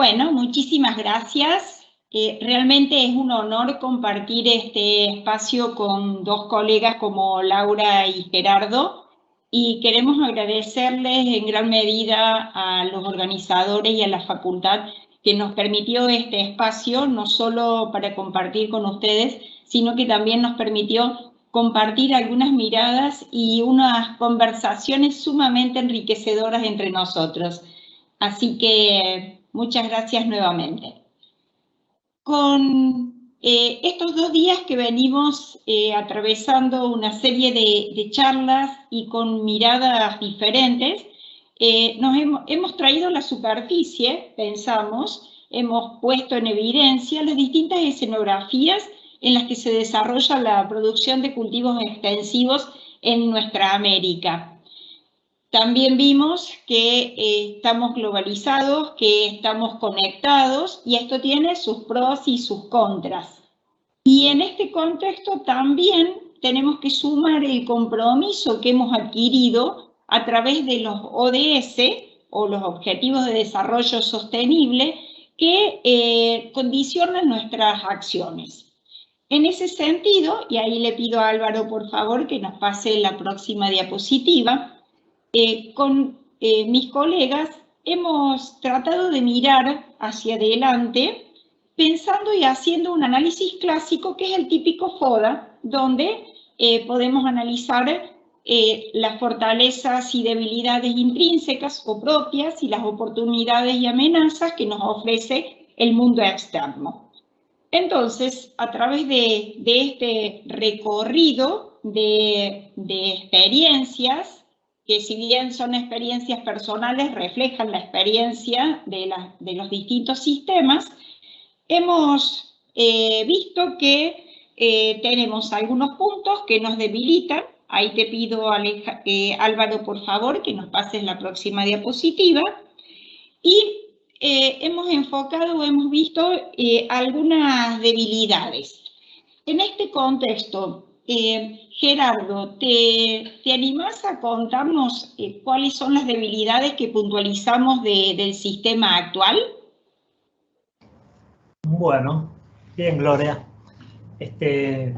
Bueno, muchísimas gracias. Realmente es un honor compartir este espacio con dos colegas como Laura y Gerardo, y queremos agradecerles en gran medida a los organizadores y a la facultad que nos permitió este espacio, no solo para compartir con ustedes, sino que también nos permitió compartir algunas miradas y unas conversaciones sumamente enriquecedoras entre nosotros. Así que muchas gracias nuevamente. Con estos 2 días que venimos atravesando una serie de charlas y con miradas diferentes, hemos traído a la superficie, pensamos, hemos puesto en evidencia las distintas escenografías en las que se desarrolla la producción de cultivos extensivos en nuestra América. También vimos que estamos globalizados, que estamos conectados, y esto tiene sus pros y sus contras. Y en este contexto también tenemos que sumar el compromiso que hemos adquirido a través de los ODS, o los Objetivos de Desarrollo Sostenible, que condicionan nuestras acciones. En ese sentido, y ahí le pido a Álvaro, por favor, que nos pase la próxima diapositiva, con mis colegas hemos tratado de mirar hacia adelante pensando y haciendo un análisis clásico que es el típico FODA, donde podemos analizar las fortalezas y debilidades intrínsecas o propias y las oportunidades y amenazas que nos ofrece el mundo externo. Entonces, a través de este recorrido de experiencias, que si bien son experiencias personales, reflejan la experiencia de los distintos sistemas, hemos visto que tenemos algunos puntos que nos debilitan. Ahí te pido, Álvaro, por favor, que nos pases la próxima diapositiva. Y hemos enfocado o hemos visto algunas debilidades. En este contexto, Gerardo, ¿te animás a contarnos cuáles son las debilidades que puntualizamos del sistema actual? Bueno, bien, Gloria.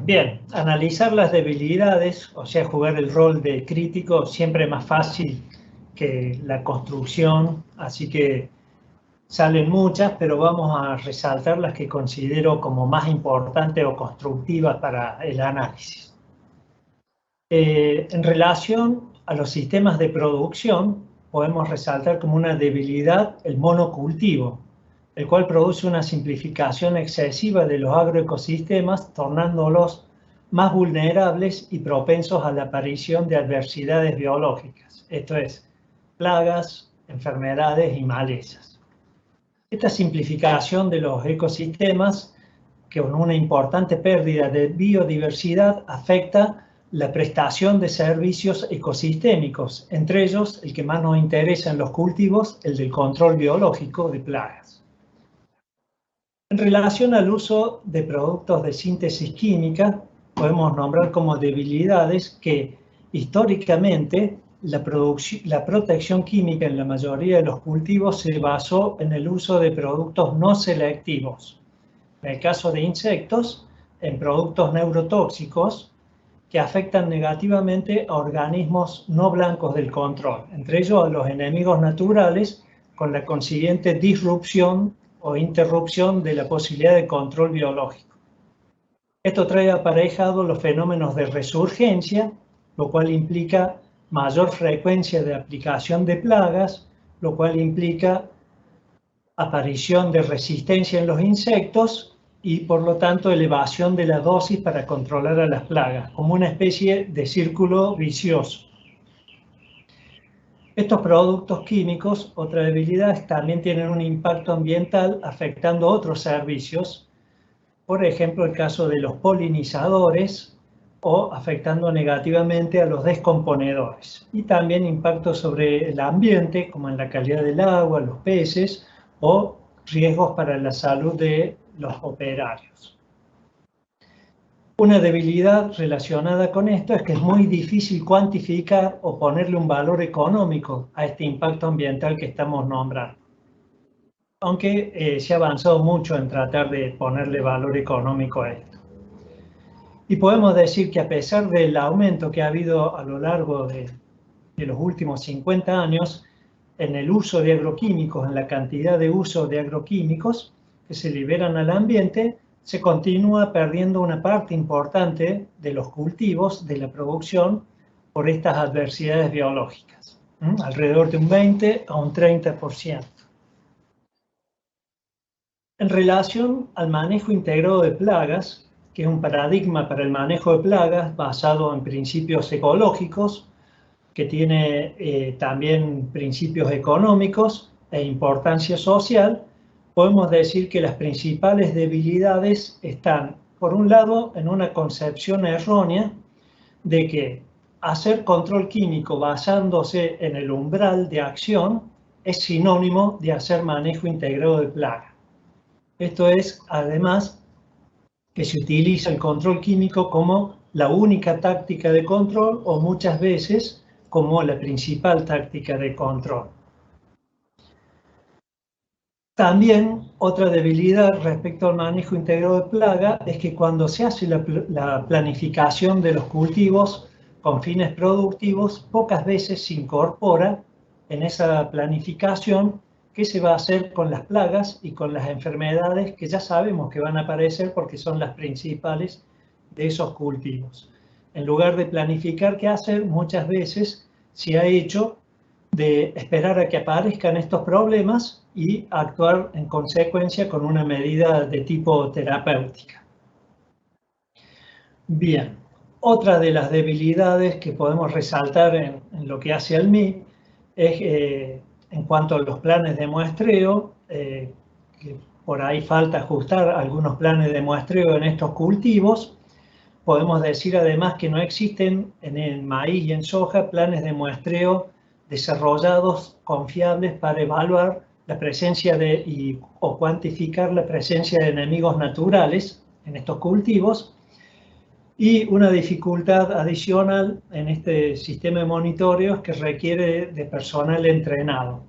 Bien, analizar las debilidades, o sea, jugar el rol de crítico, siempre más fácil que la construcción, así que salen muchas, pero vamos a resaltar las que considero como más importantes o constructivas para el análisis. En relación a los sistemas de producción, podemos resaltar como una debilidad el monocultivo, el cual produce una simplificación excesiva de los agroecosistemas, tornándolos más vulnerables y propensos a la aparición de adversidades biológicas, esto es, plagas, enfermedades y malezas. Esta simplificación de los ecosistemas, con una importante pérdida de biodiversidad, afecta la prestación de servicios ecosistémicos, entre ellos el que más nos interesa en los cultivos, el del control biológico de plagas. En relación al uso de productos de síntesis química, podemos nombrar como debilidades que históricamente la protección química en la mayoría de los cultivos se basó en el uso de productos no selectivos. En el caso de insectos, en productos neurotóxicos que afectan negativamente a organismos no blancos del control, entre ellos a los enemigos naturales, con la consiguiente disrupción o interrupción de la posibilidad de control biológico. Esto trae aparejado los fenómenos de resurgencia, lo cual implica mayor frecuencia de aplicación de plagas, lo cual implica aparición de resistencia en los insectos y, por lo tanto, elevación de la dosis para controlar a las plagas, como una especie de círculo vicioso. Estos productos químicos, otra debilidad, también tienen un impacto ambiental afectando otros servicios, por ejemplo, el caso de los polinizadores o afectando negativamente a los descomponedores, y también impactos sobre el ambiente, como en la calidad del agua, los peces, o riesgos para la salud de los operarios. Una debilidad relacionada con esto es que es muy difícil cuantificar o ponerle un valor económico a este impacto ambiental que estamos nombrando. aunque se ha avanzado mucho en tratar de ponerle valor económico a esto. Y podemos decir que a pesar del aumento que ha habido a lo largo de los últimos 50 años en el uso de agroquímicos, en la cantidad de uso de agroquímicos que se liberan al ambiente, se continúa perdiendo una parte importante de los cultivos, de la producción, por estas adversidades biológicas, alrededor de un 20 a un 30%. En relación al manejo integrado de plagas, que es un paradigma para el manejo de plagas basado en principios ecológicos, que tiene también principios económicos e importancia social, podemos decir que las principales debilidades están, por un lado, en una concepción errónea de que hacer control químico basándose en el umbral de acción es sinónimo de hacer manejo integrado de plaga. Esto es, además, que se utiliza el control químico como la única táctica de control o muchas veces como la principal táctica de control. También otra debilidad respecto al manejo integrado de plaga es que cuando se hace la planificación de los cultivos con fines productivos, pocas veces se incorpora en esa planificación qué se va a hacer con las plagas y con las enfermedades que ya sabemos que van a aparecer porque son las principales de esos cultivos. En lugar de planificar qué hacer, muchas veces se ha hecho de esperar a que aparezcan estos problemas y actuar en consecuencia con una medida de tipo terapéutica. Bien, otra de las debilidades que podemos resaltar en lo que hace al MIP es en cuanto a los planes de muestreo, que por ahí falta ajustar algunos planes de muestreo en estos cultivos. Podemos decir además que no existen en el maíz y en soja planes de muestreo desarrollados, confiables para evaluar la presencia o cuantificar la presencia de enemigos naturales en estos cultivos. Y una dificultad adicional en este sistema de monitoreo es que requiere de personal entrenado.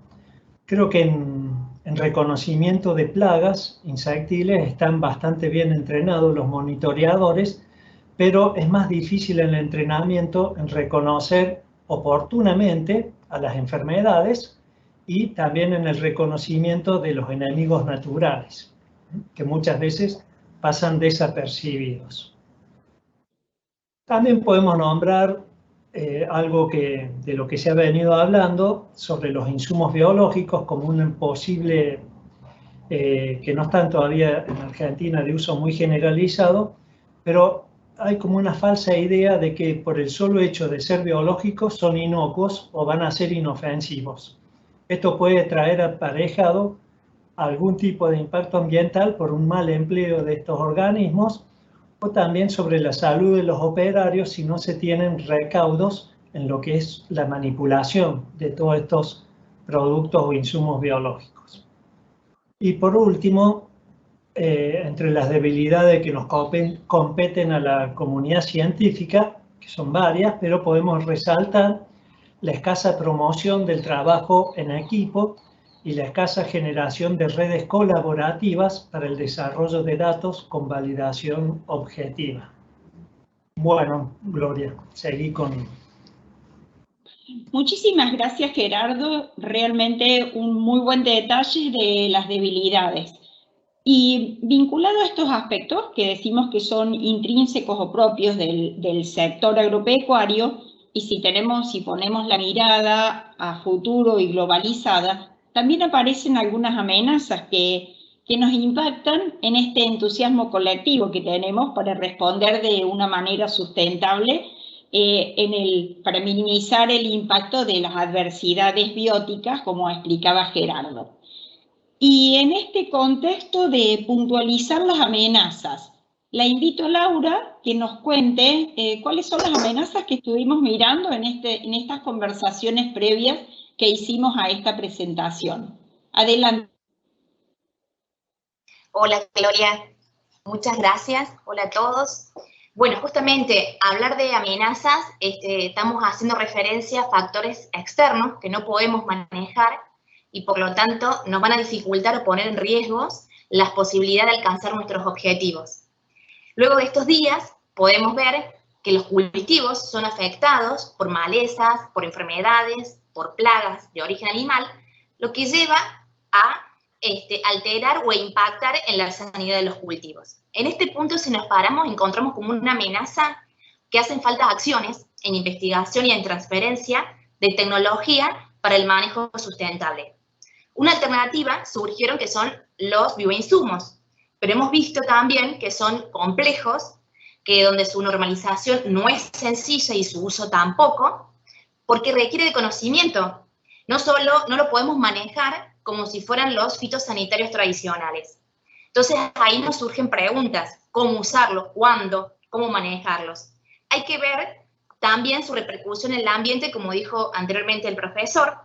Creo que en reconocimiento de plagas insectiles están bastante bien entrenados los monitoreadores, pero es más difícil el entrenamiento en reconocer oportunamente a las enfermedades y también en el reconocimiento de los enemigos naturales, que muchas veces pasan desapercibidos. También podemos nombrar algo de lo que se ha venido hablando sobre los insumos biológicos como un posible, que no están todavía en Argentina de uso muy generalizado, pero hay como una falsa idea de que por el solo hecho de ser biológicos son inocuos o van a ser inofensivos. Esto puede traer aparejado algún tipo de impacto ambiental por un mal empleo de estos organismos, o también sobre la salud de los operarios si no se tienen recaudos en lo que es la manipulación de todos estos productos o insumos biológicos. Y por último, entre las debilidades que nos competen a la comunidad científica, que son varias, pero podemos resaltar la escasa promoción del trabajo en equipo y la escasa generación de redes colaborativas para el desarrollo de datos con validación objetiva. Bueno, Gloria, seguí con... Muchísimas gracias, Gerardo. Realmente un muy buen detalle de las debilidades. Y vinculado a estos aspectos que decimos que son intrínsecos o propios del sector agropecuario, y si ponemos la mirada a futuro y globalizada, también aparecen algunas amenazas que nos impactan en este entusiasmo colectivo que tenemos para responder de una manera sustentable para minimizar el impacto de las adversidades bióticas, como explicaba Gerardo. Y en este contexto de puntualizar las amenazas, la invito a Laura que nos cuente cuáles son las amenazas que estuvimos mirando en estas conversaciones previas que hicimos a esta presentación. Adelante. Hola, Gloria. Muchas gracias. Hola a todos. Bueno, justamente hablar de amenazas, estamos haciendo referencia a factores externos que no podemos manejar y por lo tanto nos van a dificultar o poner en riesgos las posibilidades de alcanzar nuestros objetivos. Luego de estos días podemos ver que los cultivos son afectados por malezas, por enfermedades, por plagas de origen animal, lo que lleva a alterar o impactar en la sanidad de los cultivos. En este punto, si nos paramos, encontramos como una amenaza que hacen falta acciones en investigación y en transferencia de tecnología para el manejo sustentable. Una alternativa surgieron que son los bioinsumos, pero hemos visto también que son complejos, que donde su normalización no es sencilla y su uso tampoco, porque requiere de conocimiento. No lo podemos manejar como si fueran los fitosanitarios tradicionales. Entonces ahí nos surgen preguntas, ¿cómo usarlos? ¿Cuándo? ¿Cómo manejarlos? Hay que ver también su repercusión en el ambiente, como dijo anteriormente el profesor,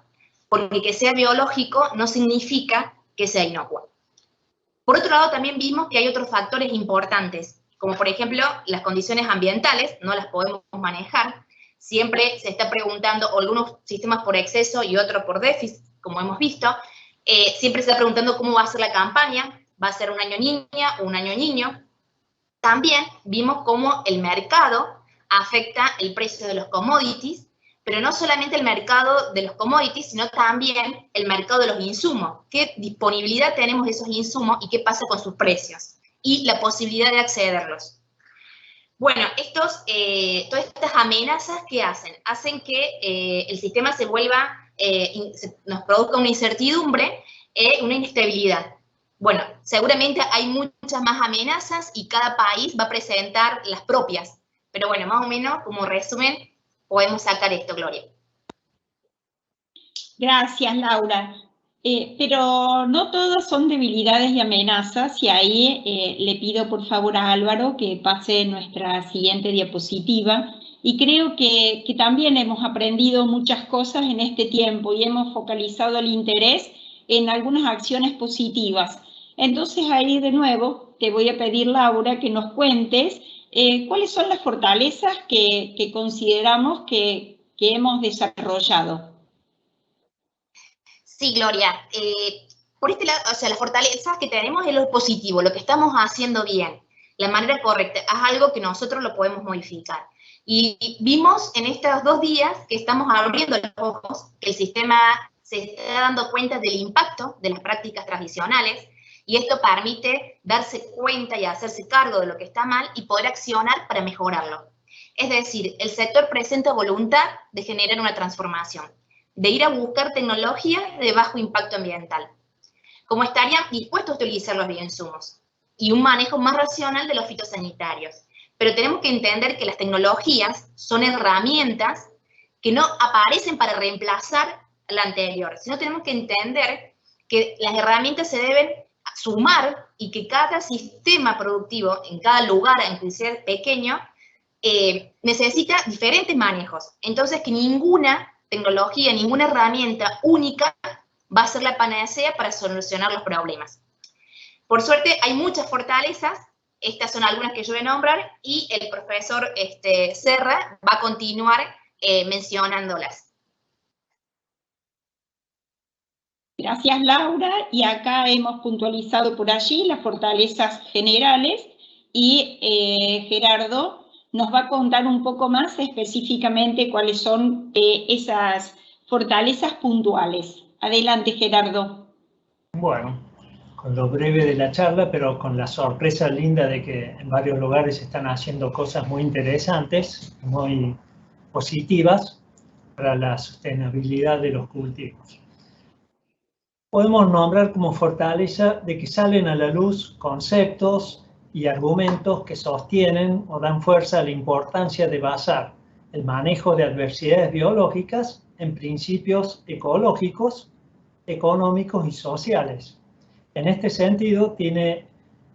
porque que sea biológico no significa que sea inocuo. Por otro lado, también vimos que hay otros factores importantes, como por ejemplo las condiciones ambientales, no las podemos manejar. Siempre se está preguntando algunos sistemas por exceso y otros por déficit, como hemos visto. Siempre se está preguntando cómo va a ser la campaña, va a ser un año niña o un año niño. También vimos cómo el mercado afecta el precio de los commodities, pero no solamente el mercado de los commodities, sino también el mercado de los insumos. ¿Qué disponibilidad tenemos de esos insumos y qué pasa con sus precios? Y la posibilidad de accederlos. Bueno, todas estas amenazas, ¿qué hacen? Hacen que el sistema se vuelva, nos produzca una incertidumbre, una inestabilidad. Bueno, seguramente hay muchas más amenazas y cada país va a presentar las propias. Pero bueno, más o menos, como resumen, podemos sacar esto, Gloria. Gracias, Laura. Pero no todas son debilidades y amenazas, y ahí le pido por favor a Álvaro que pase nuestra siguiente diapositiva. Y creo que también hemos aprendido muchas cosas en este tiempo y hemos focalizado el interés en algunas acciones positivas. Entonces ahí de nuevo te voy a pedir, Laura, que nos cuentes cuáles son las fortalezas que consideramos que hemos desarrollado. Sí, Gloria. Por este lado, o sea, las fortalezas que tenemos es lo positivo, lo que estamos haciendo bien, la manera correcta, es algo que nosotros lo podemos modificar. Y vimos en estos 2 días que estamos abriendo los ojos, que el sistema se está dando cuenta del impacto de las prácticas tradicionales, y esto permite darse cuenta y hacerse cargo de lo que está mal y poder accionar para mejorarlo. Es decir, el sector presenta voluntad de generar una transformación, de ir a buscar tecnología de bajo impacto ambiental, como estarían dispuestos a utilizar los bioinsumos, y un manejo más racional de los fitosanitarios. Pero tenemos que entender que las tecnologías son herramientas que no aparecen para reemplazar la anterior, sino tenemos que entender que las herramientas se deben sumar y que cada sistema productivo, en cada lugar, aunque sea pequeño, necesita diferentes manejos. Entonces, que ninguna tecnología, ninguna herramienta única va a ser la panacea para solucionar los problemas. Por suerte, hay muchas fortalezas, estas son algunas que yo voy a nombrar, y el profesor Serra va a continuar mencionándolas. Gracias, Laura, y acá hemos puntualizado por allí las fortalezas generales, y Gerardo nos va a contar un poco más específicamente cuáles son esas fortalezas puntuales. Adelante, Gerardo. Bueno, con lo breve de la charla, pero con la sorpresa linda de que en varios lugares se están haciendo cosas muy interesantes, muy positivas para la sostenibilidad de los cultivos. Podemos nombrar como fortaleza de que salen a la luz conceptos y argumentos que sostienen o dan fuerza a la importancia de basar el manejo de adversidades biológicas en principios ecológicos, económicos y sociales. En este sentido, tiene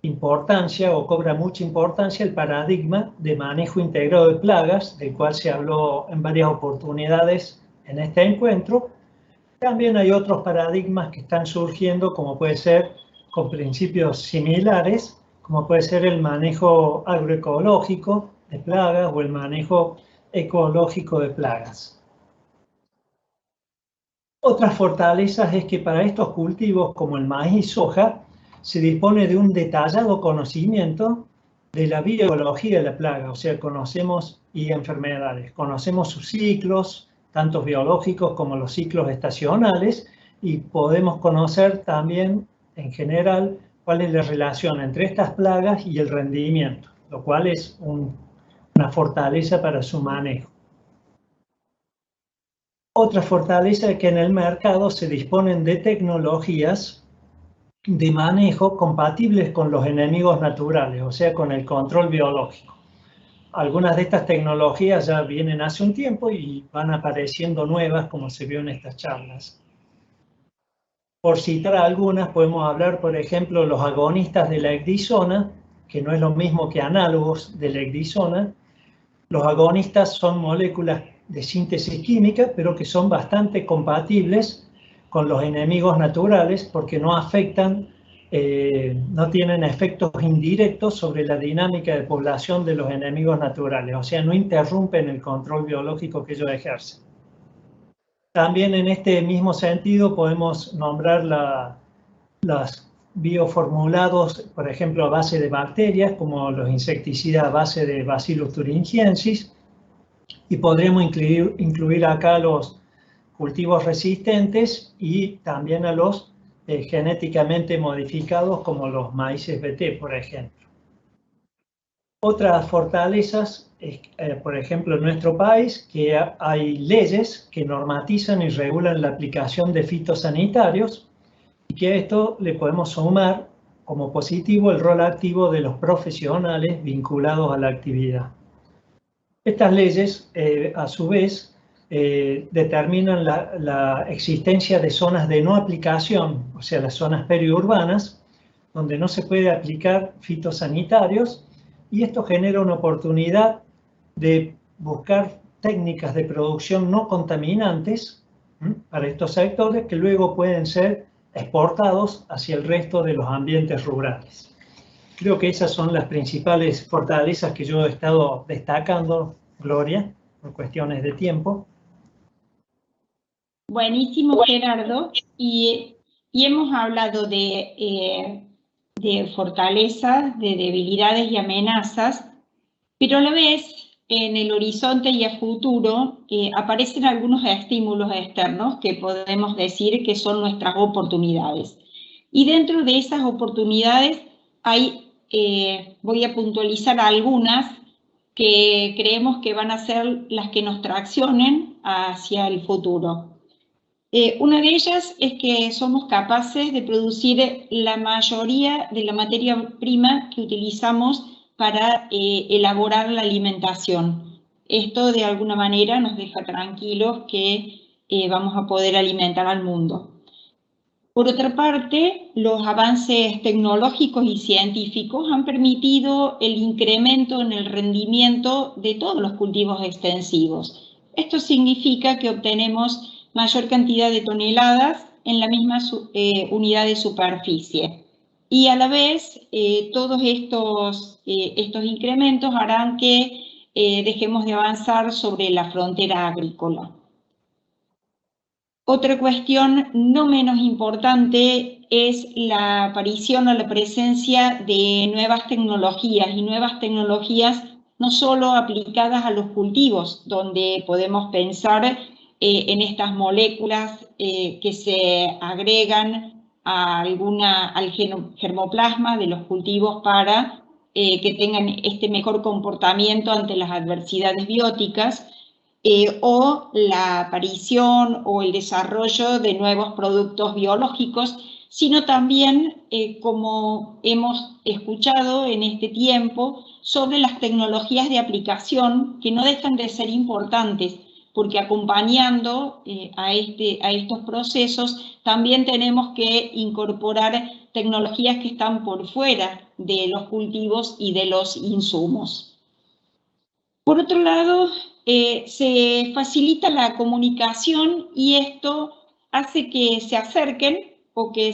importancia o cobra mucha importancia el paradigma de manejo integrado de plagas, del cual se habló en varias oportunidades en este encuentro. También hay otros paradigmas que están surgiendo, como puede ser con principios similares, como puede ser el manejo agroecológico de plagas o el manejo ecológico de plagas. Otras fortalezas es que para estos cultivos, como el maíz y soja, se dispone de un detallado conocimiento de la biología de la plaga, o sea, conocemos y enfermedades, conocemos sus ciclos, tanto biológicos como los ciclos estacionales, y podemos conocer también, en general, cuál es la relación entre estas plagas y el rendimiento, lo cual es una fortaleza para su manejo. Otra fortaleza es que en el mercado se disponen de tecnologías de manejo compatibles con los enemigos naturales, o sea, con el control biológico. Algunas de estas tecnologías ya vienen hace un tiempo y van apareciendo nuevas, como se vio en estas charlas. Por citar algunas, podemos hablar, por ejemplo, los agonistas de la ecdisona, que no es lo mismo que análogos de la ecdisona. Los agonistas son moléculas de síntesis química, pero que son bastante compatibles con los enemigos naturales porque no afectan, no tienen efectos indirectos sobre la dinámica de población de los enemigos naturales, o sea, no interrumpen el control biológico que ellos ejercen. También en este mismo sentido podemos nombrar los bioformulados, por ejemplo, a base de bacterias, como los insecticidas a base de Bacillus thuringiensis, y podremos incluir acá los cultivos resistentes y también a los genéticamente modificados, como los maíces BT, por ejemplo. Otras fortalezas, por ejemplo, en nuestro país, que hay leyes que normatizan y regulan la aplicación de fitosanitarios, y que a esto le podemos sumar como positivo el rol activo de los profesionales vinculados a la actividad. Estas leyes, a su vez, determinan la existencia de zonas de no aplicación, o sea, las zonas periurbanas, donde no se puede aplicar fitosanitarios, y esto genera una oportunidad de buscar técnicas de producción no contaminantes para estos sectores que luego pueden ser exportados hacia el resto de los ambientes rurales. Creo que esas son las principales fortalezas que yo he estado destacando, Gloria, por cuestiones de tiempo. Buenísimo, Gerardo. Y hemos hablado de fortalezas, de debilidades y amenazas, pero a la vez en el horizonte y a futuro aparecen algunos estímulos externos que podemos decir que son nuestras oportunidades. Y dentro de esas oportunidades hay, voy a puntualizar algunas que creemos que van a ser las que nos traccionen hacia el futuro. Una de ellas es que somos capaces de producir la mayoría de la materia prima que utilizamos para elaborar la alimentación. Esto de alguna manera nos deja tranquilos que vamos a poder alimentar al mundo. Por otra parte, los avances tecnológicos y científicos han permitido el incremento en el rendimiento de todos los cultivos extensivos. Esto significa que obtenemos mayor cantidad de toneladas en la misma unidad de superficie. Y a la vez, todos estos incrementos harán que dejemos de avanzar sobre la frontera agrícola. Otra cuestión no menos importante es la aparición o la presencia de nuevas tecnologías, y nuevas tecnologías no solo aplicadas a los cultivos, donde podemos pensar en estas moléculas que se agregan al germoplasma de los cultivos para que tengan este mejor comportamiento ante las adversidades bióticas, o la aparición o el desarrollo de nuevos productos biológicos, sino también, como hemos escuchado en este tiempo, sobre las tecnologías de aplicación que no dejan de ser importantes, porque acompañando a estos procesos también tenemos que incorporar tecnologías que están por fuera de los cultivos y de los insumos. Por otro lado, se facilita la comunicación, y esto hace que se acerquen o que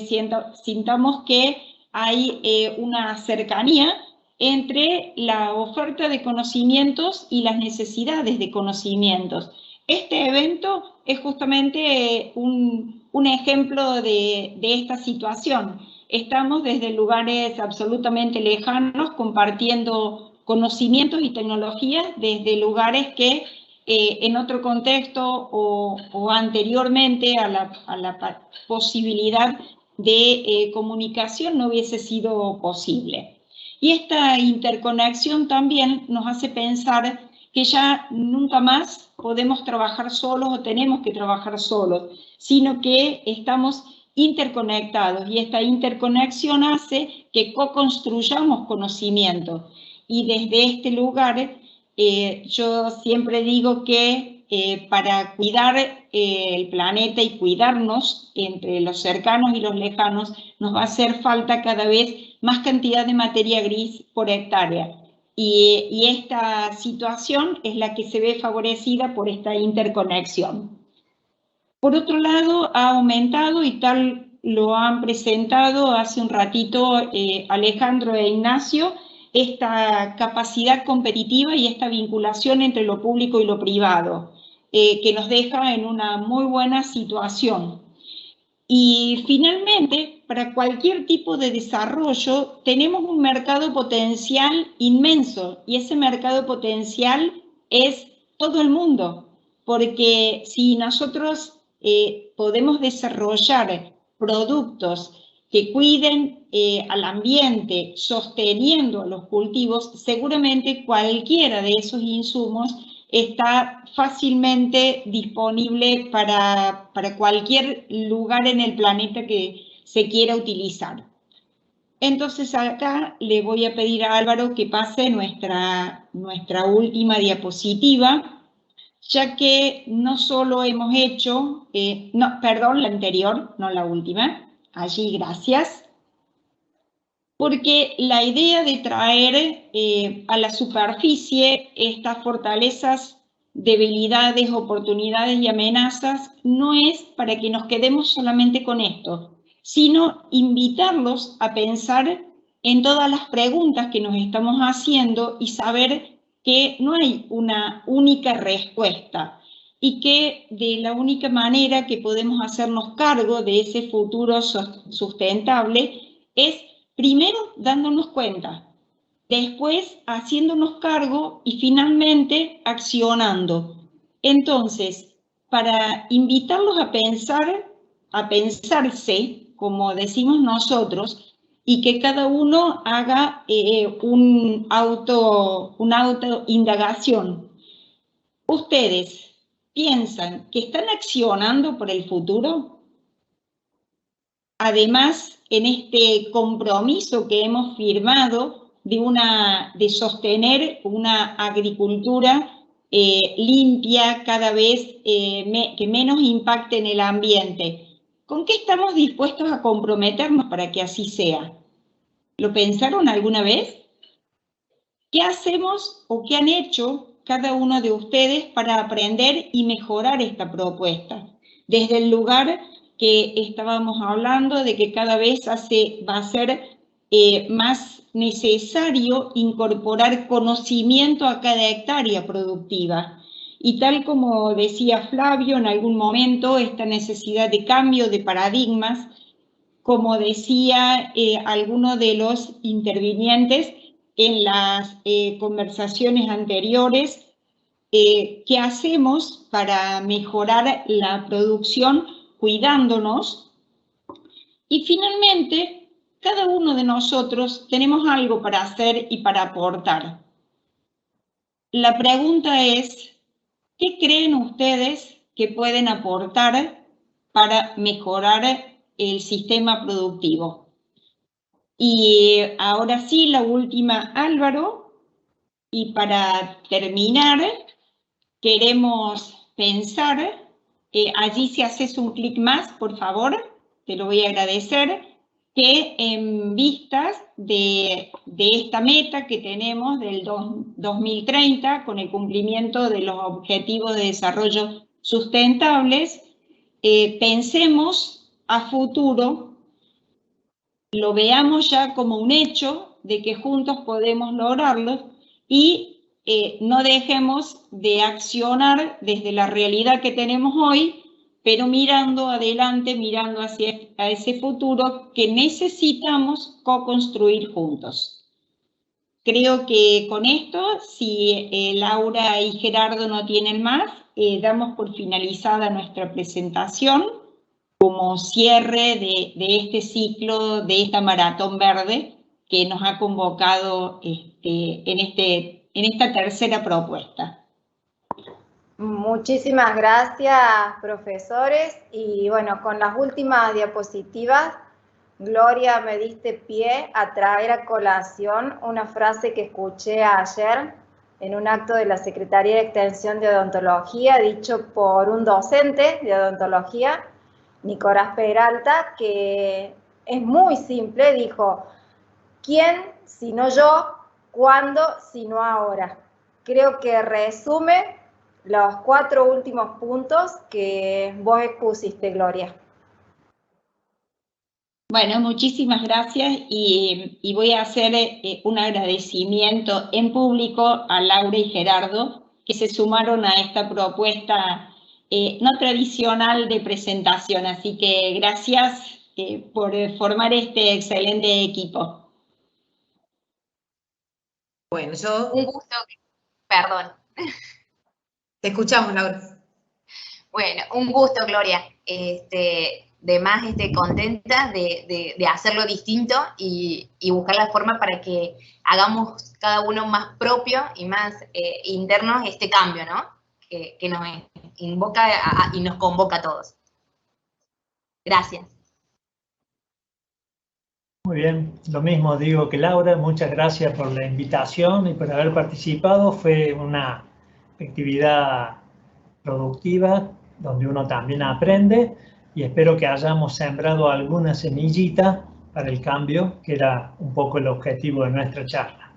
sintamos que hay una cercanía entre la oferta de conocimientos y las necesidades de conocimientos. Este evento es justamente un ejemplo de esta situación. Estamos desde lugares absolutamente lejanos compartiendo conocimientos y tecnologías desde lugares que en otro contexto o anteriormente a la posibilidad de comunicación no hubiese sido posible. Y esta interconexión también nos hace pensar que ya nunca más podemos trabajar solos o tenemos que trabajar solos, sino que estamos interconectados y esta interconexión hace que co-construyamos conocimiento. Y desde este lugar yo siempre digo que para cuidar el planeta y cuidarnos entre los cercanos y los lejanos nos va a hacer falta cada vez más cantidad de materia gris por hectárea. Y esta situación es la que se ve favorecida por esta interconexión. Por otro lado, ha aumentado, y tal lo han presentado hace un ratito Alejandro e Ignacio, esta capacidad competitiva y esta vinculación entre lo público y lo privado, que nos deja en una muy buena situación. Y finalmente, para cualquier tipo de desarrollo, tenemos un mercado potencial inmenso, y ese mercado potencial es todo el mundo, porque si nosotros podemos desarrollar productos que cuiden al ambiente, sosteniendo los cultivos, seguramente cualquiera de esos insumos está fácilmente disponible para cualquier lugar en el planeta que se quiera utilizar. Entonces acá le voy a pedir a Álvaro que pase nuestra última diapositiva, ya que no solo hemos hecho, perdón, la anterior, no la última, allí gracias, porque la idea de traer a la superficie estas fortalezas, debilidades, oportunidades y amenazas no es para que nos quedemos solamente con esto, sino invitarlos a pensar en todas las preguntas que nos estamos haciendo y saber que no hay una única respuesta y que de la única manera que podemos hacernos cargo de ese futuro sustentable es primero dándonos cuenta, después haciéndonos cargo y finalmente accionando. Entonces, para invitarlos a pensarse, como decimos nosotros, y que cada uno haga una autoindagación. ¿Ustedes piensan que están accionando por el futuro? Además, en este compromiso que hemos firmado de sostener una agricultura limpia, cada vez que menos impacte en el ambiente, ¿con qué estamos dispuestos a comprometernos para que así sea? ¿Lo pensaron alguna vez? ¿Qué hacemos o qué han hecho cada uno de ustedes para aprender y mejorar esta propuesta? Desde el lugar que estábamos hablando de que cada vez va a ser más necesario incorporar conocimiento a cada hectárea productiva. Y tal como decía Flavio en algún momento, esta necesidad de cambio de paradigmas, como decía alguno de los intervinientes en las conversaciones anteriores, ¿qué hacemos para mejorar la producción cuidándonos? Y finalmente, cada uno de nosotros tenemos algo para hacer y para aportar. La pregunta es, ¿qué creen ustedes que pueden aportar para mejorar el sistema productivo? Y ahora sí, la última, Álvaro, y para terminar, queremos pensar, allí si haces un clic más, por favor, te lo voy a agradecer, que en vistas de esta meta que tenemos del 2030, con el cumplimiento de los objetivos de desarrollo sustentables, pensemos a futuro, lo veamos ya como un hecho de que juntos podemos lograrlo y no dejemos de accionar desde la realidad que tenemos hoy, pero mirando adelante, mirando hacia ese futuro que necesitamos co-construir juntos. Creo que con esto, si Laura y Gerardo no tienen más, damos por finalizada nuestra presentación como cierre de este ciclo, de esta maratón verde que nos ha convocado en esta tercera propuesta. Muchísimas gracias, profesores. Y bueno, con las últimas diapositivas, Gloria, me diste pie a traer a colación una frase que escuché ayer en un acto de la Secretaría de Extensión de Odontología, dicho por un docente de odontología, Nicolás Peralta, que es muy simple, dijo: ¿quién sino yo? ¿Cuándo sino ahora? Creo que resume los 4 últimos puntos que vos expusiste, Gloria. Bueno, muchísimas gracias y voy a hacer un agradecimiento en público a Laura y Gerardo que se sumaron a esta propuesta no tradicional de presentación, así que gracias por formar este excelente equipo. Bueno, yo... Un gusto, perdón. Te escuchamos, Laura. Bueno, un gusto, Gloria. De más contenta de hacerlo distinto y buscar la forma para que hagamos cada uno más propio y más interno este cambio, ¿no? Que nos invoca y nos convoca a todos. Gracias. Muy bien, lo mismo digo que Laura, muchas gracias por la invitación y por haber participado. Fue una actividad productiva donde uno también aprende y espero que hayamos sembrado alguna semillita para el cambio, que era un poco el objetivo de nuestra charla.